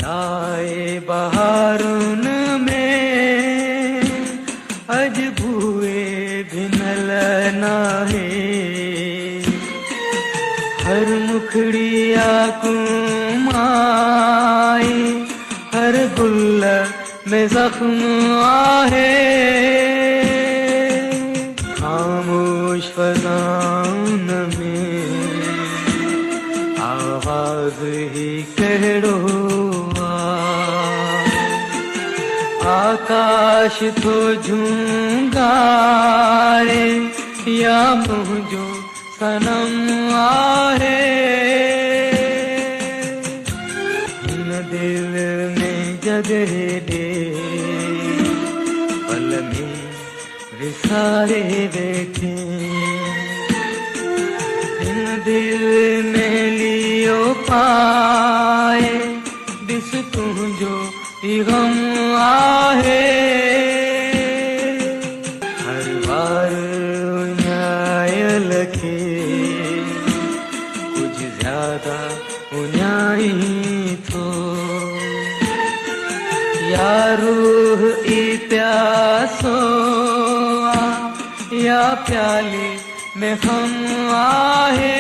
लाए बहारुन में अजबुए भिनल नाहे हर मुखड़िया कुमाए हर गुल में जख्म आहे खामोश फज़ाउन में आवाज ही कहिड़ो आकाश तो झूंगारे या मुझो सनम आहे हिन दिल में जगह दे पल में विसारे बैठे हिन दिल में लियो पाए दिस तुझो ही गम आहे हर बार उन्यायल के कुछ ज्यादा उन्याई थो या रूह ई प्यासो या प्याले में हम आहे